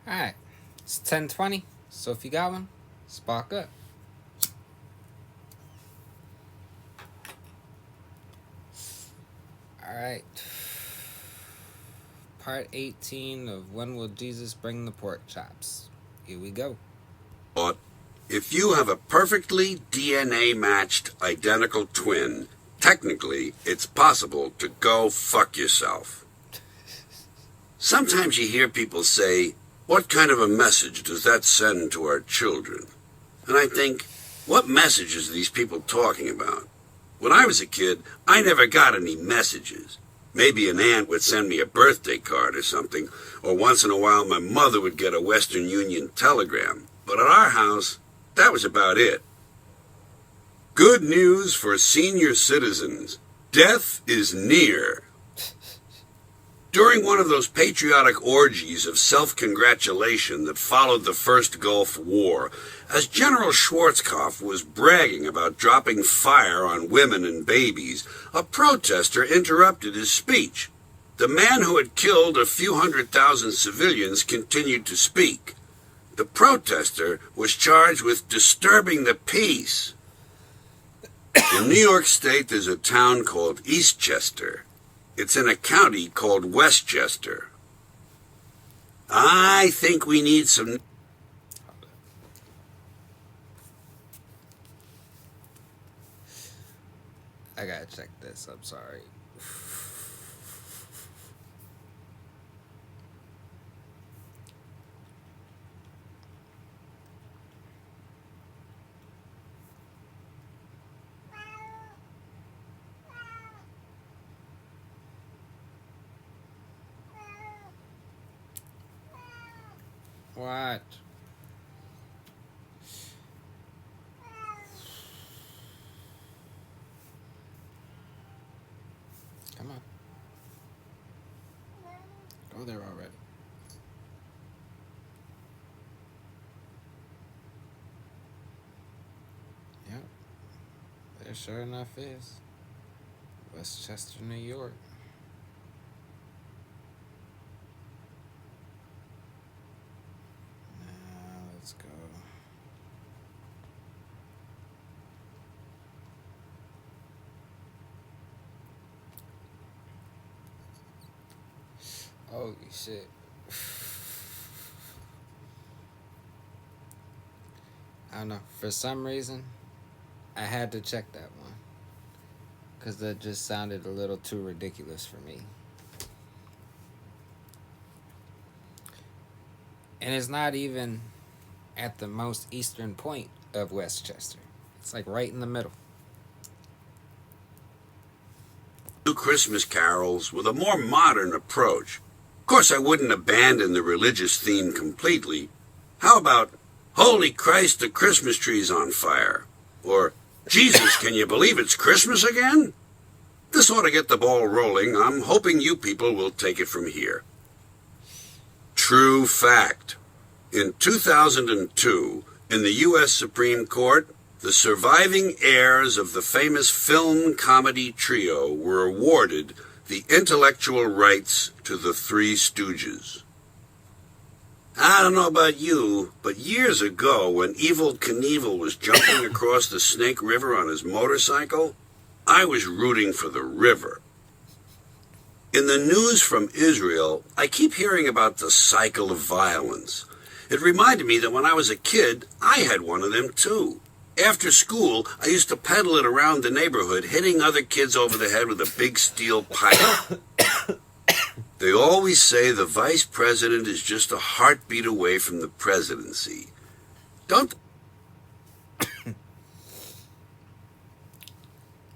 Alright, it's 10:20, so if you got one, spark up. Alright, part 18 of When Will Jesus Bring the Pork Chops? Here we go. But if you have a perfectly DNA matched identical twin, technically it's possible to go fuck yourself. Sometimes you hear people say, what kind of a message does that send to our children? And I think, what messages are these people talking about? When I was a kid, I never got any messages. Maybe an aunt would send me a birthday card or something, or once in a while my mother would get a Western Union telegram. But at our house, that was about it. Good news for senior citizens. Death is near. During one of those patriotic orgies of self-congratulation that followed the First Gulf War, as General Schwarzkopf was bragging about dropping fire on women and babies, a protester interrupted his speech. The man who had killed a few 100,000 civilians continued to speak. The protester was charged with disturbing the peace. In New York State, there's a town called Eastchester. It's in a county called Westchester. I think we need some... I gotta check this, I'm sorry. What? Come on. Go there already. Yep. There sure enough is. Westchester, New York. Now let's go. Holy shit. I don't know. For some reason, I had to check that one. Because that just sounded a little too ridiculous for me. And it's not even at the most eastern point of Westchester. It's like right in the middle. Christmas carols with a more modern approach. Of course, I wouldn't abandon the religious theme completely. How about, Holy Christ, the Christmas tree's on fire? Or, Jesus, can you believe it's Christmas again? This ought to get the ball rolling. I'm hoping you people will take it from here. True fact. In 2002, in the U.S. Supreme Court, the surviving heirs of the famous film comedy trio were awarded the intellectual rights to the Three Stooges. I don't know about you, but years ago when Evel Knievel was jumping across the Snake River on his motorcycle, I was rooting for the river. In the news from Israel, I keep hearing about the cycle of violence. It reminded me that when I was a kid, I had one of them too. After school, I used to peddle it around the neighborhood, hitting other kids over the head with a big steel pipe. They always say the vice president is just a heartbeat away from the presidency. Don't...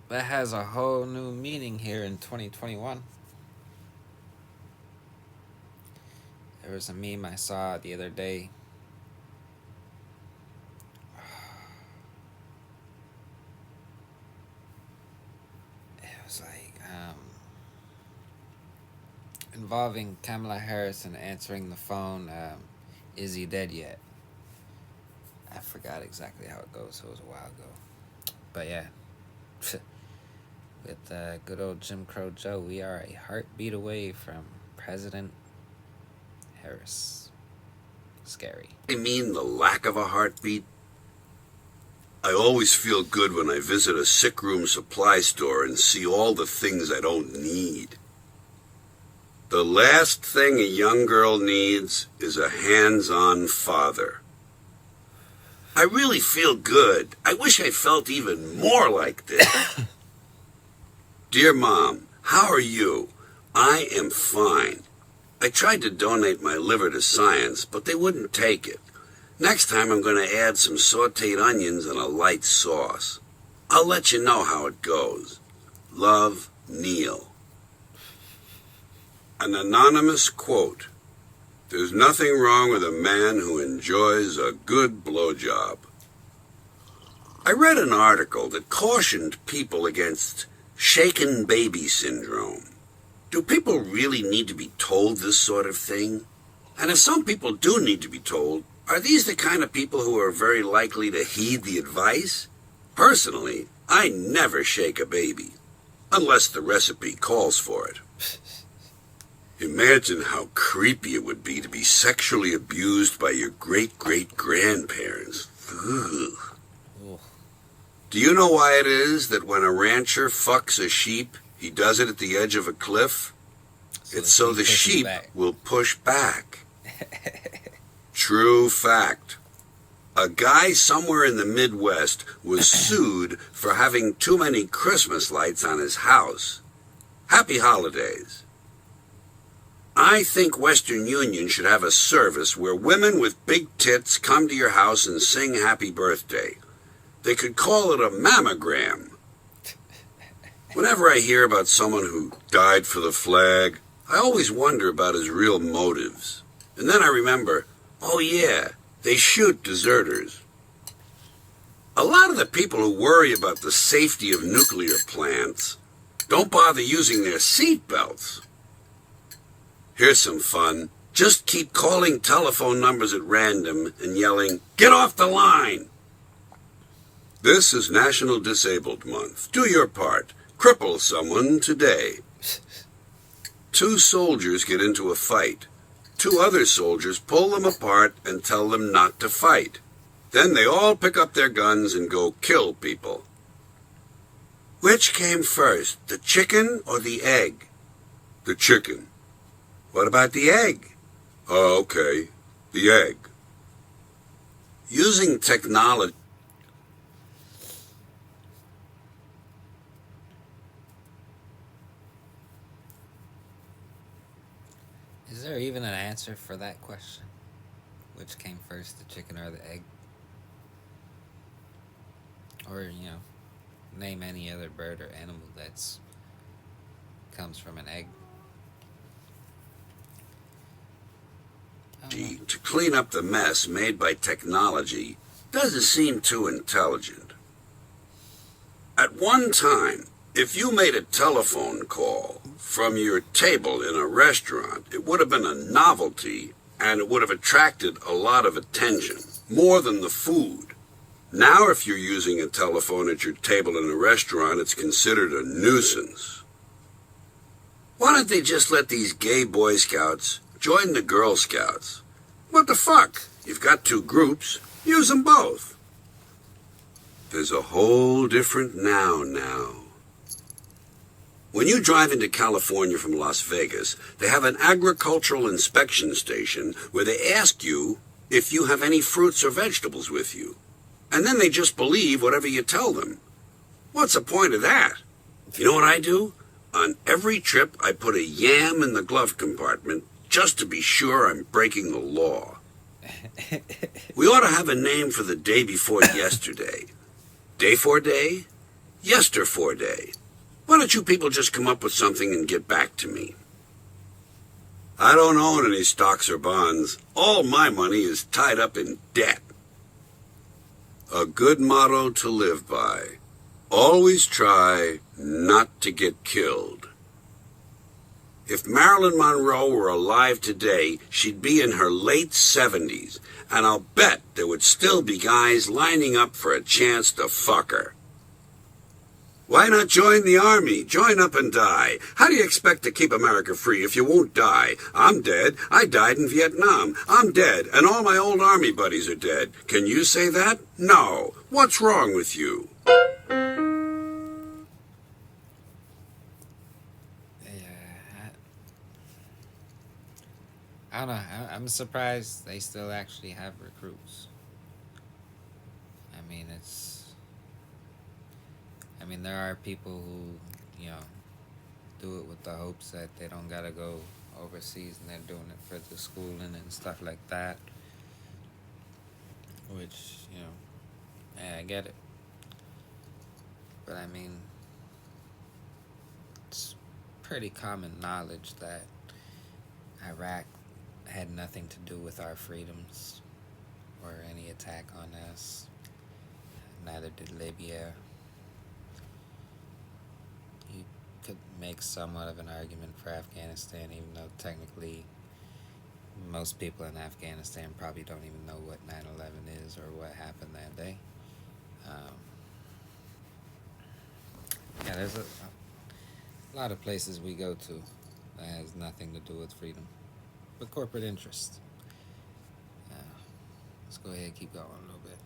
That has a whole new meaning here in 2021. There was a meme I saw the other day. It was like involving Kamala Harris and answering the phone. Is he dead yet? I forgot exactly how it goes. It was a while ago. But yeah. With good old Jim Crow Joe, we are a heartbeat away from President Harris. scary. I mean the lack of a heartbeat? I always feel good when I visit a sick room supply store and see all the things I don't need. The last thing a young girl needs is a hands-on father. I really feel good. I wish I felt even more like this. Dear Mom, how are you? I am fine. I tried to donate my liver to science, but they wouldn't take it. Next time I'm going to add some sautéed onions and a light sauce. I'll let you know how it goes. Love, Neil. An anonymous quote. There's nothing wrong with a man who enjoys a good blowjob. I read an article that cautioned people against shaken baby syndrome. Do people really need to be told this sort of thing? And if some people do need to be told, are these the kind of people who are very likely to heed the advice? Personally, I never shake a baby, unless the recipe calls for it. Imagine how creepy it would be to be sexually abused by your great-great-grandparents. Ugh. Do you know why it is that when a rancher fucks a sheep, he does it at the edge of a cliff? It's so the sheep will push back. True fact. A guy somewhere in the Midwest was sued for having too many Christmas lights on his house. Happy holidays. I think Western Union should have a service where women with big tits come to your house and sing happy birthday. They could call it a mammogram. Whenever I hear about someone who died for the flag, I always wonder about his real motives. And then I remember, oh yeah, they shoot deserters. A lot of the people who worry about the safety of nuclear plants don't bother using their seat belts. Here's some fun. Just keep calling telephone numbers at random and yelling, "Get off the line!" This is National Disabled Month. Do your part. Cripple someone today. 2 soldiers get into a fight. 2 other soldiers pull them apart and tell them not to fight. Then they all pick up their guns and go kill people. Which came first, the chicken or the egg? The chicken. What about the egg? Oh, okay. The egg. Using technology. Is there even an answer for that question? Which came first, the chicken or the egg? Or, name any other bird or animal that's comes from an egg. To clean up the mess made by technology doesn't seem too intelligent. At one time, if you made a telephone call from your table in a restaurant, it would have been a novelty and it would have attracted a lot of attention, more than the food. Now, if you're using a telephone at your table in a restaurant, it's considered a nuisance. Why don't they just let these gay Boy Scouts join the Girl Scouts? What the fuck? You've got 2 groups. Use them both. There's a whole different now. When you drive into California from Las Vegas, they have an agricultural inspection station where they ask you if you have any fruits or vegetables with you. And then they just believe whatever you tell them. What's the point of that? You know what I do? On every trip, I put a yam in the glove compartment just to be sure I'm breaking the law. We ought to have a name for the day before yesterday. Day for day? Yester-for day. Why don't you people just come up with something and get back to me? I don't own any stocks or bonds. All my money is tied up in debt. A good motto to live by. Always try not to get killed. If Marilyn Monroe were alive today, she'd be in her late 70s, and I'll bet there would still be guys lining up for a chance to fuck her. Why not join the army? Join up and die. How do you expect to keep America free if you won't die? I'm dead. I died in Vietnam. I'm dead, and all my old army buddies are dead. Can you say that? No. What's wrong with you? Yeah, I don't know. I'm surprised they still actually have recruits. I mean, there are people who, do it with the hopes that they don't gotta go overseas and they're doing it for the schooling and stuff like that. Which, yeah, I get it. But I mean, it's pretty common knowledge that Iraq had nothing to do with our freedoms or any attack on us. Neither did Libya. You could make somewhat of an argument for Afghanistan, even though technically most people in Afghanistan probably don't even know what 9/11 is or what happened that day. Yeah, there's a lot of places we go to that has nothing to do with freedom, but corporate interest. Let's go ahead and keep going a little bit.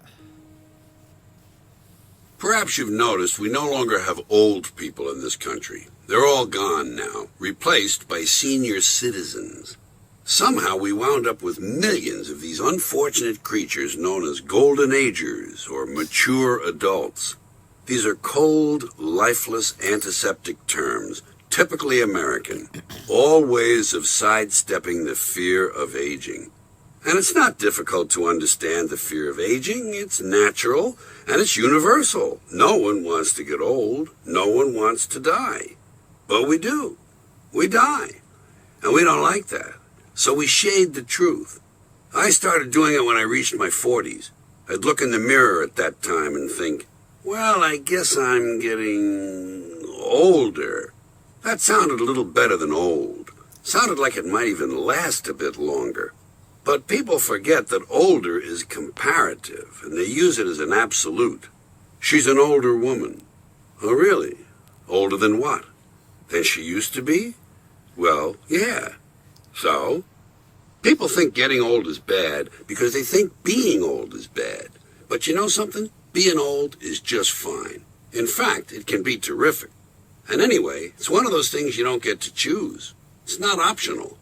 Perhaps you've noticed we no longer have old people in this country. They're all gone now, replaced by senior citizens. Somehow we wound up with millions of these unfortunate creatures known as golden agers or mature adults. These are cold, lifeless, antiseptic terms, typically American, all ways of sidestepping the fear of aging. And it's not difficult to understand the fear of aging. It's natural and it's universal. No one wants to get old. No one wants to die. But we do. We die. And we don't like that. So we shade the truth. I started doing it when I reached my 40s. I'd look in the mirror at that time and think, well, I guess I'm getting older. That sounded a little better than old. Sounded like it might even last a bit longer. But people forget that older is comparative, and they use it as an absolute. She's an older woman. Oh, really? Older than what? Than she used to be? Well, yeah. So? People think getting old is bad because they think being old is bad. But you know something? Being old is just fine. In fact, it can be terrific. And anyway, it's one of those things you don't get to choose. It's not optional.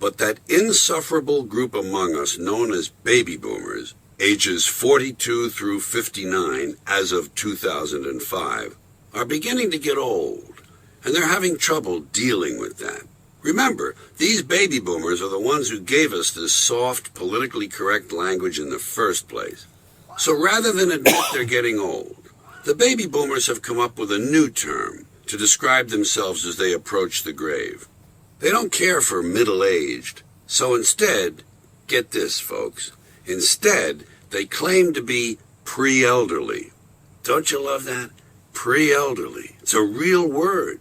But that insufferable group among us known as baby boomers, ages 42 through 59 as of 2005, are beginning to get old, and they're having trouble dealing with that. Remember, these baby boomers are the ones who gave us this soft, politically correct language in the first place. So rather than admit they're getting old, the baby boomers have come up with a new term to describe themselves as they approach the grave. They don't care for middle-aged, so instead, get this, folks, instead, they claim to be pre-elderly. Don't you love that? Pre-elderly. It's a real word.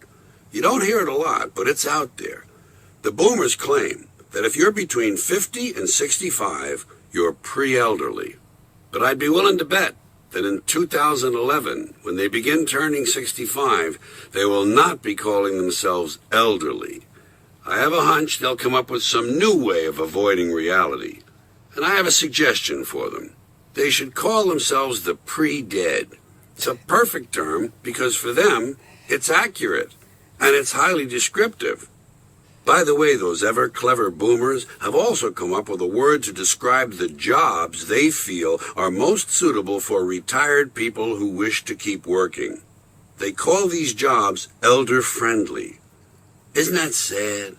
You don't hear it a lot, but it's out there. The boomers claim that if you're between 50 and 65, you're pre-elderly. But I'd be willing to bet that in 2011, when they begin turning 65, they will not be calling themselves elderly. I have a hunch they'll come up with some new way of avoiding reality. And I have a suggestion for them. They should call themselves the pre-dead. It's a perfect term because for them, it's accurate. And it's highly descriptive. By the way, those ever-clever boomers have also come up with a word to describe the jobs they feel are most suitable for retired people who wish to keep working. They call these jobs elder-friendly. Isn't that sad?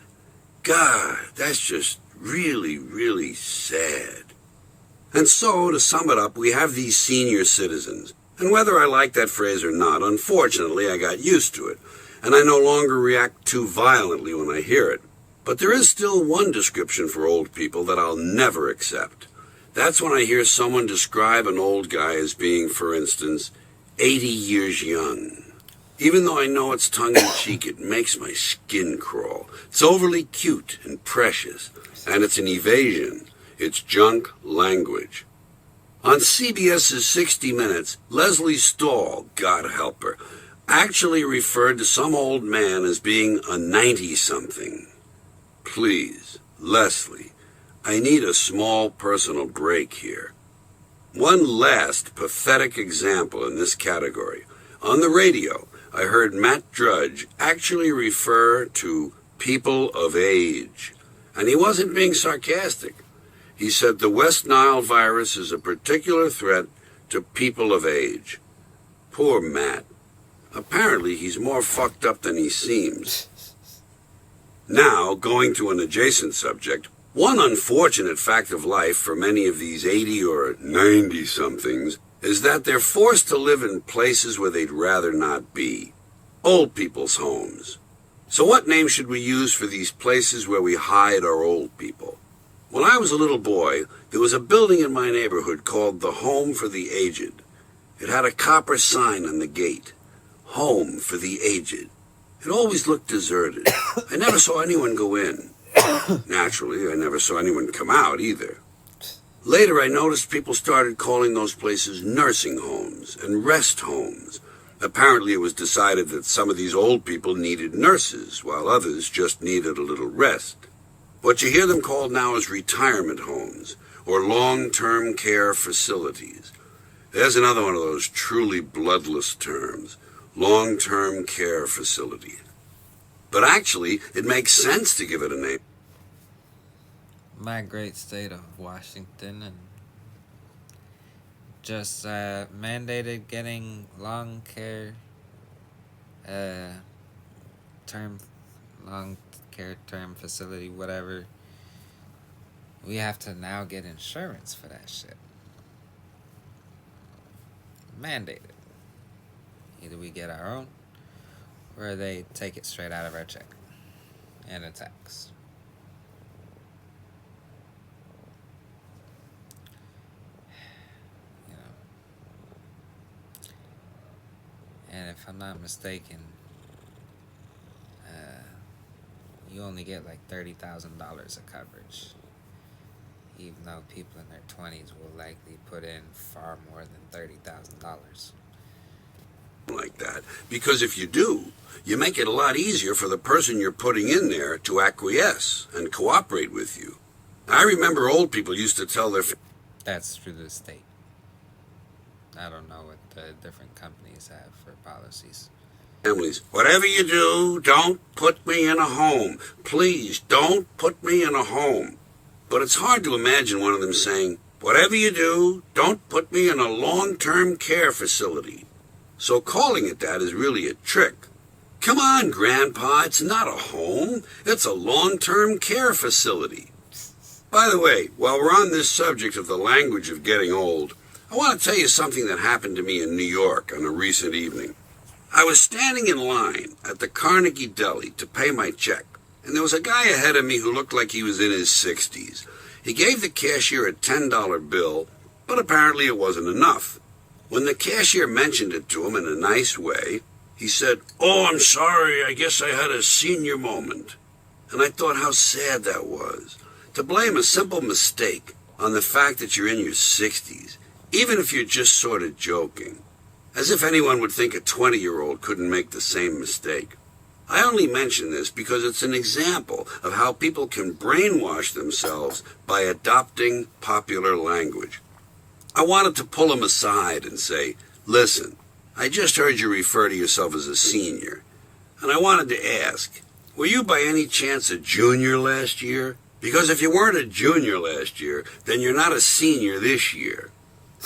God, that's just really, really sad. And so, to sum it up, we have these senior citizens. And whether I like that phrase or not, unfortunately, I got used to it. And I no longer react too violently when I hear it. But there is still one description for old people that I'll never accept. That's when I hear someone describe an old guy as being, for instance, 80 years young. Even though I know it's tongue-in-cheek, it makes my skin crawl. It's overly cute and precious, and it's an evasion. It's junk language. On CBS's 60 Minutes, Leslie Stahl, God help her, actually referred to some old man as being a 90-something. Please, Leslie, I need a small personal break here. One last pathetic example in this category. On the radio, I heard Matt Drudge actually refer to people of age. And he wasn't being sarcastic. He said the West Nile virus is a particular threat to people of age. Poor Matt. Apparently he's more fucked up than he seems. Now, going to an adjacent subject, one unfortunate fact of life for many of these 80 or 90-somethings is that they're forced to live in places where they'd rather not be. Old people's homes. So what name should we use for these places where we hide our old people? When I was a little boy, there was a building in my neighborhood called the Home for the Aged. It had a copper sign on the gate. Home for the Aged. It always looked deserted. I never saw anyone go in. Naturally, I never saw anyone come out either. Later, I noticed people started calling those places nursing homes and rest homes. Apparently, it was decided that some of these old people needed nurses, while others just needed a little rest. What you hear them called now is retirement homes, or long-term care facilities. There's another one of those truly bloodless terms, long-term care facility. But actually, it makes sense to give it a name. My great state of Washington, and just mandated getting long care term facility, whatever. We have to now get insurance for that shit. Mandated. Either we get our own, or they take it straight out of our check and a tax. You know. And if I'm not mistaken, you only get like $30,000 of coverage, even though people in their 20s will likely put in far more than $30,000. Like that, because if you do, you make it a lot easier for the person you're putting in there to acquiesce and cooperate with you. I remember old people used to tell their That's through the state. I don't know what the different companies have for policies. families, whatever you do, don't put me in a home. Please, don't put me in a home. But it's hard to imagine one of them saying, whatever you do, don't put me in a long-term care facility. So calling it that is really a trick. Come on, Grandpa, it's not a home. It's a long-term care facility. By the way, while we're on this subject of the language of getting old, I want to tell you something that happened to me in New York on a recent evening. I was standing in line at the Carnegie Deli to pay my check, and there was a guy ahead of me who looked like he was in his 60s. He gave the cashier a $10 bill, but apparently it wasn't enough. When the cashier mentioned it to him in a nice way, he said, "Oh, I'm sorry, I guess I had a senior moment." And I thought how sad that was. To blame a simple mistake on the fact that you're in your 60s, even if you're just sort of joking. As if anyone would think a 20-year-old couldn't make the same mistake. I only mention this because it's an example of how people can brainwash themselves by adopting popular language. I wanted to pull him aside and say, "Listen, I just heard you refer to yourself as a senior, and I wanted to ask, were you by any chance a junior last year? Because if you weren't a junior last year, then you're not a senior this year."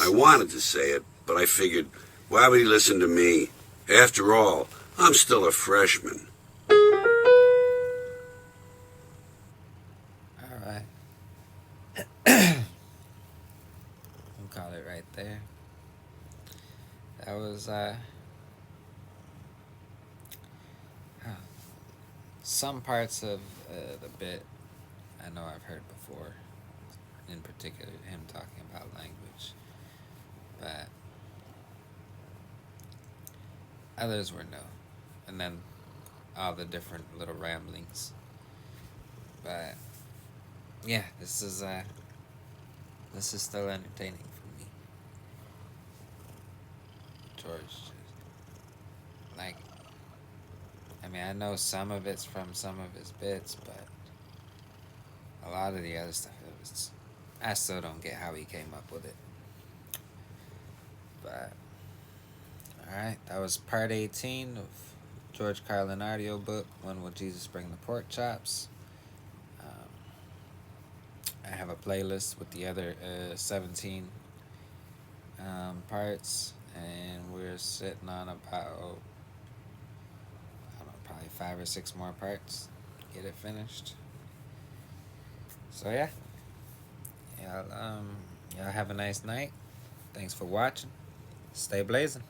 I wanted to say it, but I figured, why would he listen to me? After all, I'm still a freshman. All right. We'll call it right there. That was some parts of the bit I know I've heard before, in particular him talking about language, but others were new, and then all the different little ramblings. But yeah, this is still entertaining for me. George Like, I mean, I know some of it's from some of his bits, but a lot of the other stuff, I still don't get how he came up with it. But, alright, that was part 18 of George Carlin audiobook, When Will Jesus Bring the Pork Chops? I have a playlist with the other 17 parts, and we're sitting on about, I don't know, probably 5 or 6 more parts. Get it finished. So yeah, y'all have a nice night. Thanks for watching. Stay blazing.